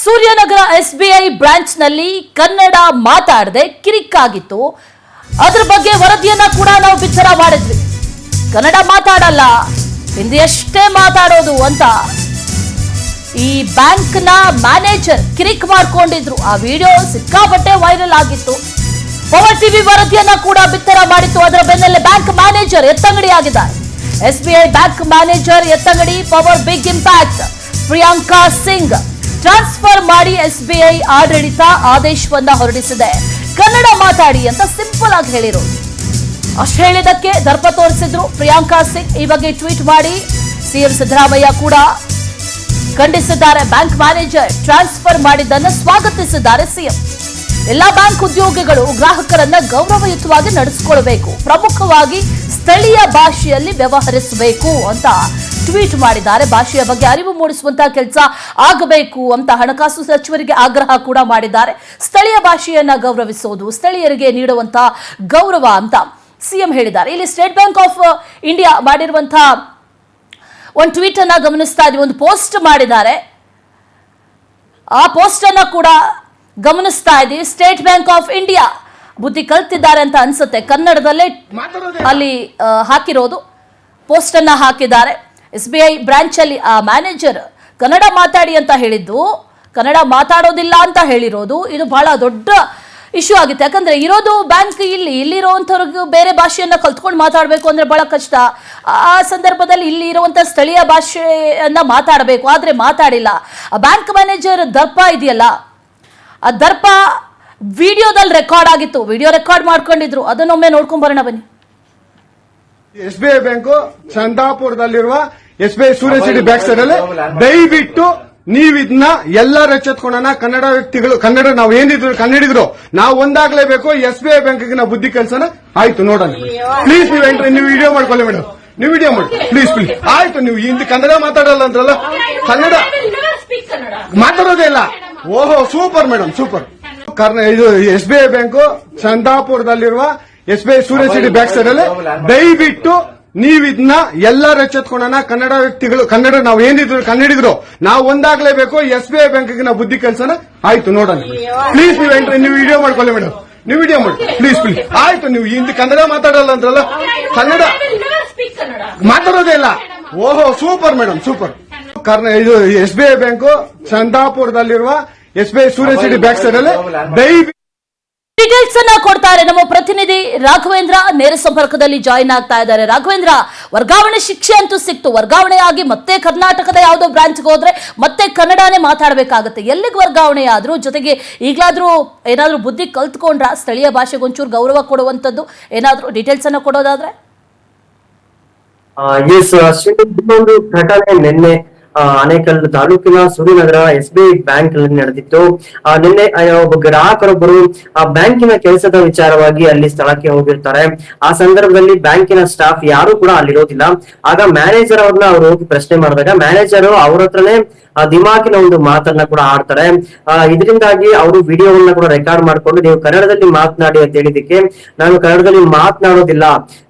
Suryanagar SBI branch ನಲ್ಲಿ ಕನ್ನಡ ಮಾತಾಡದೆ ಕಿರಿಕಾಗಿತ್ತು. ಅದರ ಬಗ್ಗೆ ವರದಿಯನ್ನ ಕೂಡ ನಾವು ಬಿತ್ತರ ಮಾಡಿದ್ವಿ. ಕನ್ನಡ ಮಾತಾಡಲ್ಲ, ಹಿಂದಿಯಷ್ಟೇ ಮಾತಾಡೋದು ಅಂತ ಈ ಬ್ಯಾಂಕ್ ನ ಮ್ಯಾನೇಜರ್ ಕಿರಿಕ್ ಮಾಡ್ಕೊಂಡಿದ್ರು. ಆ ವಿಡಿಯೋ ಸಿಕ್ಕಾಪಟ್ಟೆ ವೈರಲ್ ಆಗಿತ್ತು. ಪವರ್ ಟಿವಿ ವರದಿಯನ್ನ ಕೂಡ ಬಿತ್ತರ ಮಾಡಿತ್ತು. ಅದರ ಬೆನ್ನಲ್ಲೇ ಬ್ಯಾಂಕ್ ಮ್ಯಾನೇಜರ್ ಎತ್ತಂಗಡಿ ಆಗಿದ್ದಾರೆ. ಎಸ್ಬಿಐ ಬ್ಯಾಂಕ್ ಮ್ಯಾನೇಜರ್ ಎತ್ತಂಗಡಿ power big impact. Priyanka Singh transfer ಮಾಡಿ ಎಸ್ಬಿಐ ಆಡಳಿತ ಆದೇಶವನ್ನ ಹೊರಡಿಸಿದೆ. ಕನ್ನಡ ಮಾತಾಡಿ ಅಂತ ಸಿಂಪಲ್ ಆಗಿ ಹೇಳಿರೋದು. ಅಷ್ಟು ಹೇಳಿದಕ್ಕೆ ದರ್ಪ ತೋರಿಸಿದ್ರು ಪ್ರಿಯಾಂಕಾ ಸಿಂಗ್. ಈ ಬಗ್ಗೆ ಟ್ವೀಟ್ ಮಾಡಿ ಸಿಎಂ ಸಿದ್ದರಾಮಯ್ಯ ಕೂಡ ಖಂಡಿಸಿದ್ದಾರೆ. ಬ್ಯಾಂಕ್ ಮ್ಯಾನೇಜರ್ ಟ್ರಾನ್ಸ್ಫರ್ ಮಾಡಿದ್ದನ್ನು ಸ್ವಾಗತಿಸಿದ್ದಾರೆ ಸಿಎಂ. ಎಲ್ಲಾ ಬ್ಯಾಂಕ್ ಉದ್ಯೋಗಿಗಳು ಗ್ರಾಹಕರನ್ನ ಗೌರವಯುತವಾಗಿ ನಡೆಸಿಕೊಳ್ಳಬೇಕು, ಪ್ರಮುಖವಾಗಿ ಸ್ಥಳೀಯ ಭಾಷೆಯಲ್ಲಿ ವ್ಯವಹರಿಸಬೇಕು ಅಂತ ಟ್ವೀಟ್ ಮಾಡಿದ್ದಾರೆ. ಭಾಷೆಯ ಬಗ್ಗೆ ಅರಿವು ಮೂಡಿಸುವಂತಹ ಕೆಲಸ ಆಗಬೇಕು ಅಂತ ಹಣಕಾಸು ಸಚಿವರಿಗೆ ಆಗ್ರಹ ಕೂಡ ಮಾಡಿದ್ದಾರೆ. ಸ್ಥಳೀಯ ಭಾಷೆಯನ್ನ ಗೌರವಿಸೋದು ಸ್ಥಳೀಯರಿಗೆ ನೀಡುವಂತಹ ಗೌರವ ಅಂತ ಸಿಎಂ ಹೇಳಿದ್ದಾರೆ. ಇಲ್ಲಿ ಸ್ಟೇಟ್ ಬ್ಯಾಂಕ್ ಆಫ್ ಇಂಡಿಯಾ ಮಾಡಿರುವಂತಹ ಒಂದು ಟ್ವೀಟ್ ಅನ್ನ ಗಮನಿಸ್ತಾ ಇದ್ದೀವಿ. ಒಂದು ಪೋಸ್ಟ್ ಮಾಡಿದ್ದಾರೆ. ಆ ಪೋಸ್ಟ್ ಅನ್ನ ಕೂಡ ಗಮನಿಸ್ತಾ ಇದ್ದೀವಿ. ಸ್ಟೇಟ್ ಬ್ಯಾಂಕ್ ಆಫ್ ಇಂಡಿಯಾ ಬುದ್ಧಿ ಕಲ್ತಿದ್ದಾರೆ ಅಂತ ಅನ್ಸುತ್ತೆ. ಕನ್ನಡದಲ್ಲೇ ಅಲ್ಲಿ ಹಾಕಿರೋದು ಪೋಸ್ಟ್ ಅನ್ನ ಹಾಕಿದ್ದಾರೆ. ಎಸ್ಬಿಐ ಬ್ರಾಂಚ್ ಅಲ್ಲಿ ಆ ಮ್ಯಾನೇಜರ್ ಕನ್ನಡ ಮಾತಾಡಿ ಅಂತ ಹೇಳಿದ್ದು, ಕನ್ನಡ ಮಾತಾಡೋದಿಲ್ಲ ಅಂತ ಹೇಳಿರೋದು, ಇದು ಬಹಳ ದೊಡ್ಡ ಇಶ್ಯೂ ಆಗುತ್ತೆ. ಯಾಕಂದ್ರೆ ಇರೋದು ಬ್ಯಾಂಕ್ ಇಲ್ಲಿರುವಂತವ್ರಿಗೂ ಬೇರೆ ಭಾಷೆಯನ್ನ ಕಲ್ತ್ಕೊಂಡು ಮಾತಾಡಬೇಕು ಅಂದ್ರೆ ಬಹಳ ಕಷ್ಟ. ಆ ಸಂದರ್ಭದಲ್ಲಿ ಇಲ್ಲಿ ಇರುವಂತ ಸ್ಥಳೀಯ ಭಾಷೆಯನ್ನ ಮಾತಾಡಬೇಕು, ಆದ್ರೆ ಮಾತಾಡಿಲ್ಲ. ಆ ಬ್ಯಾಂಕ್ ಮ್ಯಾನೇಜರ್ ದರ್ಪ ಇದೆಯಲ್ಲ, ಆ ದರ್ಪ ವಿಡಿಯೋದಲ್ಲಿ ರೆಕಾರ್ಡ್ ಆಗಿತ್ತು. ವಿಡಿಯೋ ರೆಕಾರ್ಡ್ ಮಾಡ್ಕೊಂಡಿದ್ರು. ಅದನ್ನೊಮ್ಮೆ ನೋಡ್ಕೊಂಡ್ ಬರೋಣ ಬನ್ನಿ. ಎಸ್ಬಿಐ ಬ್ಯಾಂಕು ಚಂದಾಪುರದಲ್ಲಿರುವ ಎಸ್ಬಿಐ ಸೂರ್ಯ ಸಿಟಿ ಬ್ಯಾಕ್ ಸೈಡ್ ಅಲ್ಲಿ ದಯವಿಟ್ಟು ನೀವು ಇದನ್ನ ಎಲ್ಲರೂ ಎಚ್ಚೆತ್ಕೊಳ್ಳೋಣ. ಕನ್ನಡ ವ್ಯಕ್ತಿಗಳು, ಕನ್ನಡ ನಾವು ಏನಿದ್ರು ಕನ್ನಡಿಗರು ನಾವು ಒಂದಾಗ್ಲೇಬೇಕು. ಎಸ್ಬಿಐ ಬ್ಯಾಂಕ್ಗೆ ನಾವು ಬುದ್ಧಿ ಕಲ್ಸೋಣ. ಆಯ್ತು, ನೋಡೋಣ ಪ್ಲೀಸ್. ನೀವು ವಿಡಿಯೋ ಮಾಡ್ಕೊಳ್ಳಿ ಮೇಡಮ್, ನೀವು ವಿಡಿಯೋ ಮಾಡಿ ಪ್ಲೀಸ್ ಪ್ಲೀಸ್. ಆಯ್ತು, ನೀವು ಹಿಂದಿ ಕನ್ನಡ ಮಾತಾಡಲ್ಲ ಅಂದ್ರಲ್ಲ, ಕನ್ನಡ ಮಾತಾಡೋದೇ ಇಲ್ಲ. ಓಹೋ, ಸೂಪರ್ ಮೇಡಮ್, ಸೂಪರ್. ಇದು ಎಸ್ಬಿಐ ಬ್ಯಾಂಕು ಚಂದಾಪುರದಲ್ಲಿರುವ ಎಸ್ಬಿಐ ಸೂರ್ಯ ಸಿಟಿ ಬ್ಯಾಕ್ ಸೈಡ್ ಅಲ್ಲಿ ದಯವಿಟ್ಟು ನೀವು ಇದನ್ನ ಎಲ್ಲರೂ ಎಚ್ಚೆತ್ಕೊಳ್ಳೋಣ. ಕನ್ನಡ ವ್ಯಕ್ತಿಗಳು, ಕನ್ನಡ ನಾವು ಏನಿದ್ರು ಕನ್ನಡಿಗರು ನಾವು ಒಂದಾಗ್ಲೇಬೇಕು. ಎಸ್ಬಿಐ ಬ್ಯಾಂಕ್ಗೆ ನಾವು ಬುದ್ಧಿ ಕಲ್ಸೋಣ. ಆಯ್ತು, ನೋಡೋಣ ಪ್ಲೀಸ್. ನೀವು ವಿಡಿಯೋ ಮಾಡ್ಕೊಳ್ಳಿ ಮೇಡಮ್, ನೀವು ವಿಡಿಯೋ ಮಾಡಿ ಪ್ಲೀಸ್ ಪ್ಲೀಸ್. ಆಯ್ತು, ನೀವು ಹಿಂದಿ ಕನ್ನಡ ಮಾತಾಡಲ್ಲ ಅಂದ್ರಲ್ಲ, ಕನ್ನಡ ಮಾತಾಡೋದೇ ಇಲ್ಲ. ಓಹೋ, ಸೂಪರ್ ಮೇಡಮ್, ಸೂಪರ್. ಇದು ಎಸ್ಬಿಐ ಬ್ಯಾಂಕು ಚಂದಾಪುರದಲ್ಲಿರುವ ಎಸ್ಬಿಐ ಸೂರ್ಯ ಸಿಟಿ ಬ್ಯಾಕ್ ಸೈಡ್ ಅಲ್ಲಿ ದಯವಿಟ್ಟು ಡೀಟೇಲ್ಸ್ ಅನ್ನ ಕೊಡ್ತಾರೆ ನಮ್ಮ ಪ್ರತಿನಿಧಿ ರಾಘವೇಂದ್ರ. ನೇರ ಸಂಪರ್ಕದಲ್ಲಿ ಜಾಯಿನ್ ಆಗ್ತಾ ಇದ್ದಾರೆ. ರಾಘವೇಂದ್ರ, ವರ್ಗಾವಣೆ ಶಿಕ್ಷೆ ಅಂತೂ ಸಿಕ್ತು. ವರ್ಗಾವಣೆ ಆಗಿ ಮತ್ತೆ ಕರ್ನಾಟಕದ ಯಾವುದೋ ಬ್ರಾಂಚ್ಗೆ ಹೋದ್ರೆ ಮತ್ತೆ ಕನ್ನಡನೇ ಮಾತಾಡಬೇಕಾಗತ್ತೆ. ಎಲ್ಲಿಗೆ ವರ್ಗಾವಣೆ ಆದ್ರೂ ಜೊತೆಗೆ ಈಗಲಾದ್ರೂ ಏನಾದ್ರೂ ಬುದ್ಧಿ ಕಲ್ತ್ಕೊಂಡ್ರ ಸ್ಥಳೀಯ ಭಾಷೆಗೆ ಒಂಚೂರು ಗೌರವ ಕೊಡುವಂತದ್ದು ಏನಾದ್ರೂ ಡೀಟೇಲ್ಸ್ ಅನ್ನ ಕೊಡೋದಾದ್ರೆ? ಒಂದು ಘಟನೆ ನಿನ್ನೆ ಆನೇಕಲ್ ತಾಲೂಕಿನ ಸೂರ್ಯನಗರ ಎಸ್ಬಿಐ ಬ್ಯಾಂಕ್ ನಲ್ಲಿ ನಡೆದಿತ್ತು. ನಿನ್ನೆ ಒಬ್ಬ ಗ್ರಾಹಕರೊಬ್ಬರು ಆ ಬ್ಯಾಂಕಿನ ಕೆಲಸದ ವಿಚಾರವಾಗಿ ಅಲ್ಲಿ ಸ್ಥಳಕ್ಕೆ ಹೋಗಿರ್ತಾರೆ. ಆ ಸಂದರ್ಭದಲ್ಲಿ ಬ್ಯಾಂಕಿನ ಸ್ಟಾಫ್ ಯಾರು ಕೂಡ ಅಲ್ಲಿರೋದಿಲ್ಲ. ಆಗ ಮ್ಯಾನೇಜರ್ ಅವ್ರನ್ನ ಅವ್ರು ಹೋಗಿ ಪ್ರಶ್ನೆ ಮಾಡಿದಾಗ ಮ್ಯಾನೇಜರ್ ಅವ್ರ ಹತ್ರನೇ ದಿಮಾಕಿನ ಒಂದು ಮಾತನ್ನ ಕೂಡ ಆಡ್ತಾರೆ. ಇದರಿಂದಾಗಿ ಅವರು ವಿಡಿಯೋವನ್ನ ಕೂಡ ರೆಕಾರ್ಡ್ ಮಾಡ್ಕೊಂಡು ನೀವು ಕನ್ನಡದಲ್ಲಿ ಮಾತನಾಡಿ ಅಂತ ಹೇಳಿದಕ್ಕೆ ನಾನು ಕನ್ನಡದಲ್ಲಿ ಮಾತನಾಡೋದಿಲ್ಲ,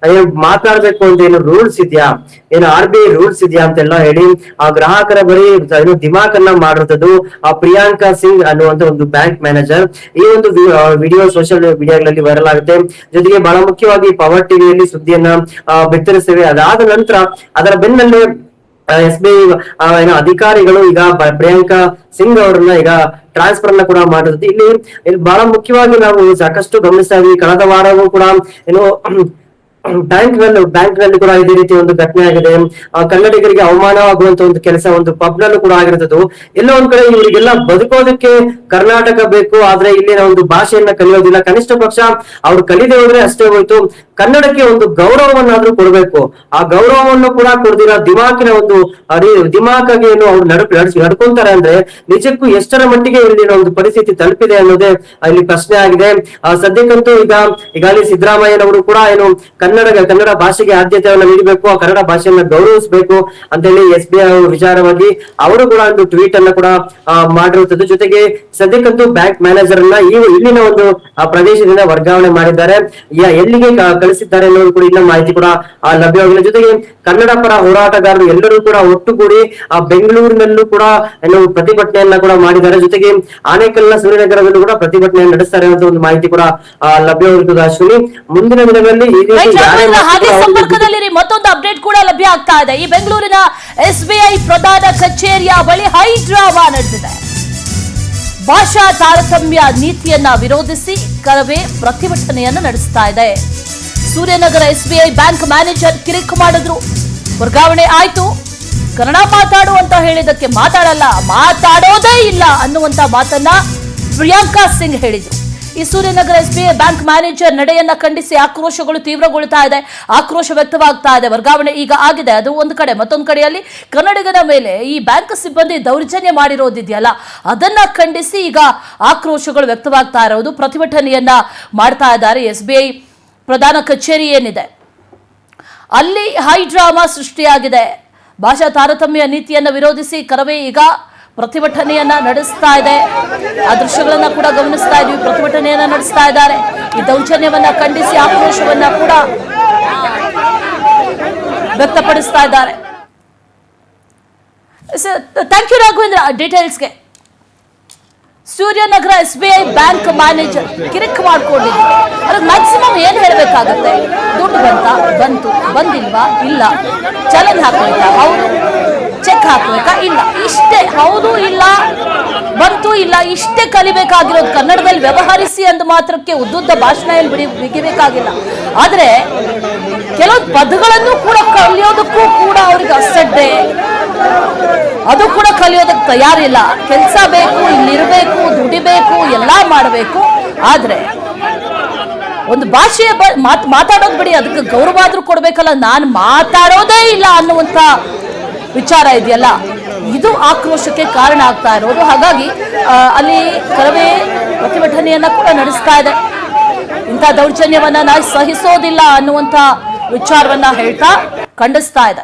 ಮಾತನಾಡ್ಬೇಕು ಅಂತ ಏನು ರೂಲ್ಸ್ ಇದೆಯಾ, ಏನು RBI ರೂಲ್ಸ್ ಇದೆಯಾ ಅಂತೆಲ್ಲ ಹೇಳಿ ಆ ಗ್ರಾಹಕರ ಬರೀ ಏನು ದಿಮಾಕನ್ನ ಮಾಡಿರೋದು ಆ ಪ್ರಿಯಾಂಕಾ ಸಿಂಗ್ ಅನ್ನುವಂತ ಒಂದು ಬ್ಯಾಂಕ್ ಮ್ಯಾನೇಜರ್. ಈ ಒಂದು ವಿಡಿಯೋ ಸೋಷಿಯಲ್ ಮೀಡಿಯಾಗಳಲ್ಲಿ ವೈರಲ್ ಆಗುತ್ತೆ. ಜೊತೆಗೆ ಬಹಳ ಮುಖ್ಯವಾಗಿ ಪವರ್ ಟಿವಿಯಲ್ಲಿ ಸುದ್ದಿಯನ್ನ ಬಿತ್ತರಿಸ್ತೇವೆ. ಅದಾದ ನಂತರ ಅದರ ಬೆನ್ನಲ್ಲೇ ಎಸ್ಬಿಐ ಏನೋ ಅಧಿಕಾರಿಗಳು ಈಗ ಪ್ರಿಯಾಂಕಾ ಸಿಂಗ್ ಅವರನ್ನ ಈಗ ಟ್ರಾನ್ಸ್ಫರ್ ಅನ್ನ ಕೂಡ ಮಾಡಿರೋದು. ಇಲ್ಲಿ ಬಹಳ ಮುಖ್ಯವಾಗಿ ನಾವು ಸಾಕಷ್ಟು ಗಮನಿಸ್ತಾ ಇದ್ವಿ. ಕಳೆದ ವಾರವೂ ಕೂಡ ಏನು ಬ್ಯಾಂಕ್ ನಲ್ಲಿ ಕೂಡ ಇದೇ ರೀತಿ ಒಂದು ಘಟನೆ ಆಗಿದೆ. ಕನ್ನಡಿಗರಿಗೆ ಅವಮಾನವಾಗುವಂತ ಒಂದು ಕೆಲಸ ಒಂದು ಪಬ್ ನಲ್ಲೂ ಕೂಡ ಆಗಿರುತ್ತದೆ. ಎಲ್ಲೋ ಒಂದ್ ಕಡೆ ಇವರಿಗೆಲ್ಲ ಬದುಕೋದಕ್ಕೆ ಕರ್ನಾಟಕ ಬೇಕು, ಆದ್ರೆ ಇಲ್ಲಿನ ಒಂದು ಭಾಷೆಯನ್ನ ಕಲಿಯೋದಿಲ್ಲ. ಕನಿಷ್ಠ ಪಕ್ಷ ಅವ್ರು ಕಲಿದೇ ಹೋದ್ರೆ ಅಷ್ಟೇ ಹೋಯ್ತು, ಕನ್ನಡಕ್ಕೆ ಒಂದು ಗೌರವವನ್ನಾದ್ರೂ ಕೊಡ್ಬೇಕು. ಆ ಗೌರವವನ್ನು ಕೂಡ ಕೊಡ್ದಿರ ದಿಮಾಕಿನ ಒಂದು ದಿಮಾಕಾಗಿ ಏನು ಅವ್ರು ನಡ್ಕೊಂತಾರೆ ಅಂದ್ರೆ ನಿಜಕ್ಕೂ ಎಷ್ಟರ ಮಟ್ಟಿಗೆ ಇಲ್ಲಿನ ಒಂದು ಪರಿಸ್ಥಿತಿ ತಲುಪಿದೆ ಅನ್ನೋದೇ ಇಲ್ಲಿ ಪ್ರಶ್ನೆ ಆಗಿದೆ. ಸದ್ಯಕ್ಕಂತೂ ಈಗಾಗಲೇ ಸಿದ್ದರಾಮಯ್ಯನವರು ಕೂಡ ಏನು ಕನ್ನಡ ಭಾಷೆಗೆ ಆದ್ಯತೆಯನ್ನು ನೀಡಬೇಕು, ಆ ಕನ್ನಡ ಭಾಷೆಯನ್ನ ಗೌರವಿಸಬೇಕು ಅಂತ ಹೇಳಿ ಎಸ್ಬಿಐ ವಿಚಾರವಾಗಿ ಅವರು ಕೂಡ ಒಂದು ಟ್ವೀಟ್ ಅನ್ನ ಕೂಡ ಮಾಡಿರುತ್ತದೆ. ಜೊತೆಗೆ ಸದ್ಯಕ್ಕಂತೂ ಬ್ಯಾಂಕ್ ಮ್ಯಾನೇಜರ್ ಅನ್ನ ಇಲ್ಲಿನ ಒಂದು ಪ್ರದೇಶದಿಂದ ವರ್ಗಾವಣೆ ಮಾಡಿದ್ದಾರೆ. ಎಲ್ಲಿಗೆ ನಡೆಸಿದ್ದಾರೆ ಅನ್ನೋದು ಕೂಡ ಇಲ್ಲ ಮಾಹಿತಿ ಕೂಡ ಲಭ್ಯವಾಗಿಲ್ಲ. ಜೊತೆಗೆ ಕನ್ನಡ ಪರ ಹೋರಾಟಗಾರರು ಎಲ್ಲರೂ ಕೂಡ ಒಟ್ಟುಗೂಡಿ ಬೆಂಗಳೂರಿನಲ್ಲೂ ಕೂಡ ಪ್ರತಿಭಟನೆಯನ್ನ ಕೂಡ ಮಾಡಿದ್ದಾರೆ. ಜೊತೆಗೆ ಆನೇಕಲ್ನ ಸೂರ್ಯನಗರದಲ್ಲೂ ಕೂಡ ಪ್ರತಿಭಟನೆಯನ್ನು ನಡೆಸ್ತಾರೆ ಅಂತ ಒಂದು ಮಾಹಿತಿ ಕೂಡ ಲಭ್ಯವಾಗಿರುತ್ತದೆ. ಅಶ್ವಿನಿ, ಮುಂದಿನ ದಿನಗಳಲ್ಲಿ ಹಾಗೆ ಸಂಪರ್ಕದಲ್ಲಿ ಮತ್ತೊಂದು ಅಪ್ಡೇಟ್ ಕೂಡ ಲಭ್ಯ ಆಗ್ತಾ ಇದೆ. ಈ ಬೆಂಗಳೂರಿನ SBI ಪ್ರಧಾನ ಕಚೇರಿಯ ಬಳಿ ಹೈಡ್ರಾಮಾ ನಡೆದಿದೆ. ಭಾಷಾ ತಾರತಮ್ಯ ನೀತಿಯನ್ನ ವಿರೋಧಿಸಿ ಕರವೇ ಪ್ರತಿಭಟನೆಯನ್ನು ನಡೆಸ್ತಾ ಇದೆ. ಸೂರ್ಯನಗರ SBI ಬ್ಯಾಂಕ್ ಮ್ಯಾನೇಜರ್ ಕಿರಿಕ್ ಮಾಡಿದ್ರು. ವರ್ಗಾವಣೆ ಆಯ್ತು, ಕನ್ನಡ ಮಾತಾಡು ಅಂತ ಹೇಳಿದಕ್ಕೆ ಮಾತಾಡೋದೇ ಇಲ್ಲ ಅನ್ನುವಂತ ಮಾತನ್ನ ಪ್ರಿಯಾಂಕಾ ಸಿಂಗ್ ಹೇಳಿದ್ರು. ಈ ಸೂರ್ಯನಗರ SBI ಬ್ಯಾಂಕ್ ಮ್ಯಾನೇಜರ್ ನಡೆಯನ್ನ ಖಂಡಿಸಿ ಆಕ್ರೋಶಗಳು ತೀವ್ರಗೊಳ್ತಾ ಇದೆ, ಆಕ್ರೋಶ ವ್ಯಕ್ತವಾಗ್ತಾ ಇದೆ. ವರ್ಗಾವಣೆ ಈಗ ಆಗಿದೆ, ಅದು ಒಂದು ಕಡೆ. ಮತ್ತೊಂದು ಕಡೆಯಲ್ಲಿ ಕನ್ನಡಿಗನ ಮೇಲೆ ಈ ಬ್ಯಾಂಕ್ ಸಿಬ್ಬಂದಿ ದೌರ್ಜನ್ಯ ಮಾಡಿರೋದಿದೆಯಲ್ಲ, ಅದನ್ನ ಖಂಡಿಸಿ ಈಗ ಆಕ್ರೋಶಗಳು ವ್ಯಕ್ತವಾಗ್ತಾ ಇರೋದು. ಪ್ರತಿಭಟನೆಯನ್ನ ಮಾಡ್ತಾ ಇದ್ದಾರೆ. SBI ಪ್ರಧಾನ ಕಚೇರಿ ಏನಿದೆ ಅಲ್ಲಿ ಹೈಡ್ರಾಮಾ ಸೃಷ್ಟಿಯಾಗಿದೆ. ಭಾಷಾ ತಾರತಮ್ಯ ನೀತಿಯನ್ನ ವಿರೋಧಿಸಿ ಕರವೇ ಈಗ ಪ್ರತಿಭಟನೆಯನ್ನ ನಡೆಸ್ತಾ ಇದೆ. ಆ ದೃಶ್ಯಗಳನ್ನ ಕೂಡ ಗಮನಿಸ್ತಾ ಇದ್ವಿ. ಪ್ರತಿಭಟನೆಯನ್ನ ನಡೆಸ್ತಾ ಇದ್ದಾರೆ. ಈ ದೌರ್ಜನ್ಯವನ್ನ ಖಂಡಿಸಿ ಆಕ್ರೋಶವನ್ನ ಕೂಡ ವ್ಯಕ್ತಪಡಿಸ್ತಾ ಇದ್ದಾರೆ. ಥ್ಯಾಂಕ್ ಯು ರಾಘವೇಂದ್ರ ಡೀಟೇಲ್ಸ್ಗೆ. ಸೂರ್ಯನಗರ SBI ಬ್ಯಾಂಕ್ ಮ್ಯಾನೇಜರ್ ಕಿರಿಕ್ ಮಾಡ್ಕೊಂಡಿದ್ರು. ಅದಕ್ಕೆ ಮ್ಯಾಕ್ಸಿಮಮ್ ಏನ್ ಹೇಳ್ಬೇಕಾಗತ್ತೆ? ದುಡ್ಡು ಬಂತು, ಬಂದಿಲ್ವಾ? ಇಲ್ಲ. ಚಲನ್ ಹಾಕ್ಬೇಕಾ? ಹೌದು. ಚೆಕ್ ಹಾಕ್ಬೇಕಾ? ಇಲ್ಲ. ಇಷ್ಟೇ. ಹೌದು, ಇಲ್ಲ, ಬಂತು, ಇಲ್ಲ, ಇಷ್ಟೇ ಕಲಿಬೇಕಾಗಿರೋದು. ಕನ್ನಡದಲ್ಲಿ ವ್ಯವಹರಿಸಿ ಅಂದ ಮಾತ್ರಕ್ಕೆ ಉದ್ದುದ್ದ ಭಾಷಣ ಬಿಗಿಬೇಕಾಗಿಲ್ಲ. ಆದ್ರೆ ಕೆಲವೊಂದು ಪದಗಳನ್ನು ಕೂಡ ಕಲಿಯೋದಕ್ಕೂ ಕೂಡ ಅವ್ರಿಗೆ ಅಸಡ್ಡೆ, ಅದು ಕೂಡ ಕಲಿಯೋದಕ್ಕೆ ತಯಾರಿಲ್ಲ. ಕೆಲಸ ಬೇಕು, ಇಲ್ಲಿರ್ಬೇಕು, ದುಡಿಬೇಕು, ಎಲ್ಲಾ ಮಾಡಬೇಕು. ಆದ್ರೆ ಒಂದು ಭಾಷೆಯ ಮಾತಾಡೋದು ಬಿಡಿ, ಅದಕ್ಕೆ ಗೌರವ ಆದ್ರೂ ಕೊಡ್ಬೇಕಲ್ಲ. ನಾನು ಮಾತಾಡೋದೇ ಇಲ್ಲ ಅನ್ನುವಂತ ವಿಚಾರ ಇದೆಯಲ್ಲ, ಇದು ಆಕ್ರೋಶಕ್ಕೆ ಕಾರಣ ಆಗ್ತಾ ಇರೋದು. ಹಾಗಾಗಿ ಅಲ್ಲಿ ಕರವೇ ಪ್ರತಿಭಟನೆಯನ್ನ ಕೂಡ ನಡೆಸ್ತಾ ಇದೆ. ಇಂಥ ದೌರ್ಜನ್ಯವನ್ನ ನಾವು ಸಹಿಸೋದಿಲ್ಲ ಅನ್ನುವಂತ ವಿಚಾರವನ್ನ ಹೇಳ್ತಾ ಖಂಡಿಸ್ತಾ ಇದೆ.